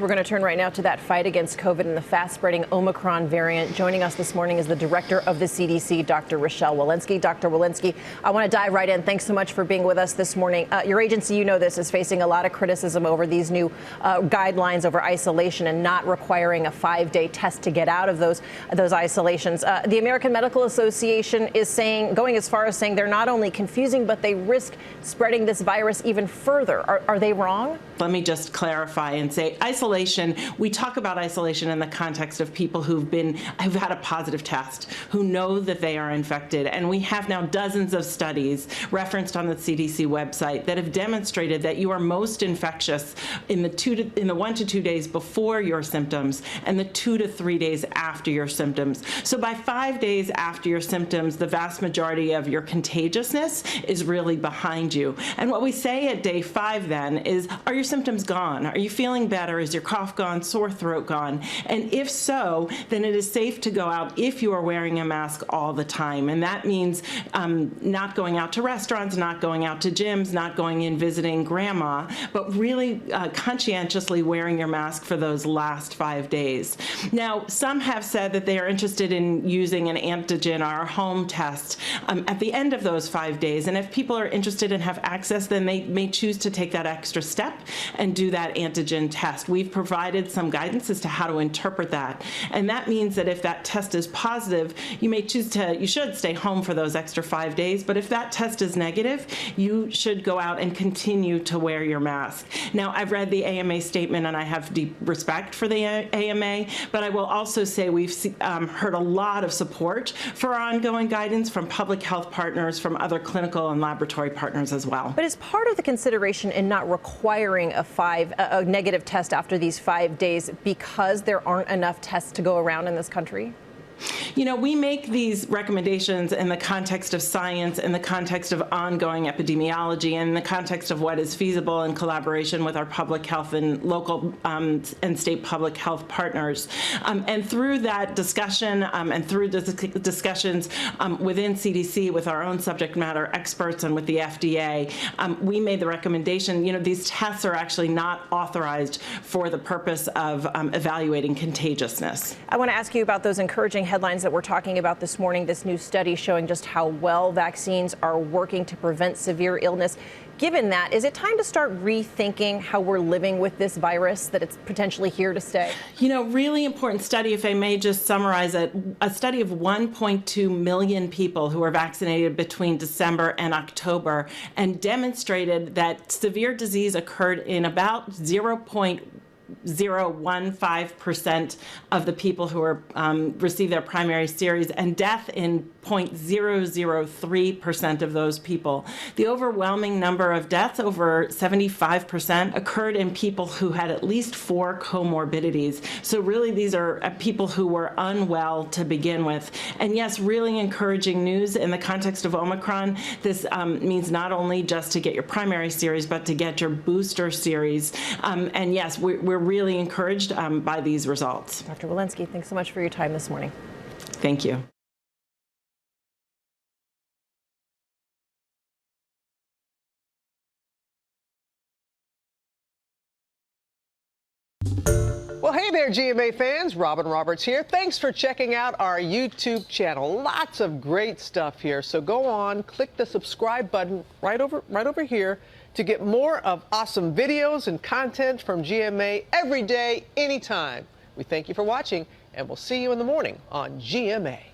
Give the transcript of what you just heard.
We're going to turn right now to that fight against COVID and the fast-spreading Omicron variant. Joining us this morning is the director of the CDC, Dr. Rochelle Walensky. Dr. Walensky, I want to dive right in. Thanks so much for being with us this morning. Your agency, you know this, is facing a lot of criticism over these new guidelines over isolation and not requiring a 5-day test to get out of those isolations. The American Medical Association is going as far as saying they're not only confusing, but they risk spreading this virus even further. Are they wrong? Let me just clarify and say isolation. We talk about isolation in the context of people who've had a positive test, who know that they are infected. And we have now dozens of studies referenced on the CDC website that have demonstrated that you are most infectious in the 1 to 2 days before your symptoms and the 2 to 3 days after your symptoms. So by 5 days after your symptoms, the vast majority of your contagiousness is really behind you. And what we say at day 5 then is, are your symptoms gone? Are you feeling better? Is your cough gone? Sore throat gone? And if so, then it is safe to go out if you are wearing a mask all the time. And that means not going out to restaurants, not going out to gyms, not going in visiting grandma, but really conscientiously wearing your mask for those last 5 days. Now, some have said that they are interested in using an antigen or a home test at the end of those 5 days. And if people are interested and have access, then they may choose to take that extra step and do that antigen test. We've provided some guidance as to how to interpret that. And that means that if that test is positive, you should stay home for those extra 5 days. But if that test is negative, you should go out and continue to wear your mask. Now, I've read the AMA statement and I have deep respect for the AMA, but I will also say we've heard a lot of support for our ongoing guidance from public health partners, from other clinical and laboratory partners as well. But is part of the consideration in not requiring a negative test after these 5 days because there aren't enough tests to go around in this country? You know, we make these recommendations in the context of science, in the context of ongoing epidemiology, in the context of what is feasible in collaboration with our public health and local and state public health partners. And through that discussion and through the discussions within CDC with our own subject matter experts and with the FDA, we made the recommendation, you know, these tests are actually not authorized for the purpose of evaluating contagiousness. I want to ask you about those encouraging headlines that we're talking about this morning, this new study showing just how well vaccines are working to prevent severe illness. Given that, is it time to start rethinking how we're living with this virus, that it's potentially here to stay? You know, really important study, if I may just summarize it, a study of 1.2 million people who were vaccinated between December and October and demonstrated that severe disease occurred in about 0.015% of the people who received their primary series, and death in 0.003% of those people. The overwhelming number of deaths, over 75%, occurred in people who had at least 4 comorbidities. So really these are people who were unwell to begin with. And yes, really encouraging news in the context of Omicron. This means not only just to get your primary series, but to get your booster series. And yes, we're really encouraged by these results. Dr. Walensky, thanks so much for your time this morning. Thank you. Well, hey there, GMA fans. Robin Roberts here. Thanks for checking out our YouTube channel. Lots of great stuff here. So go on, click the subscribe button right over here to get more of awesome videos and content from GMA every day, anytime. We thank you for watching, and we'll see you in the morning on GMA.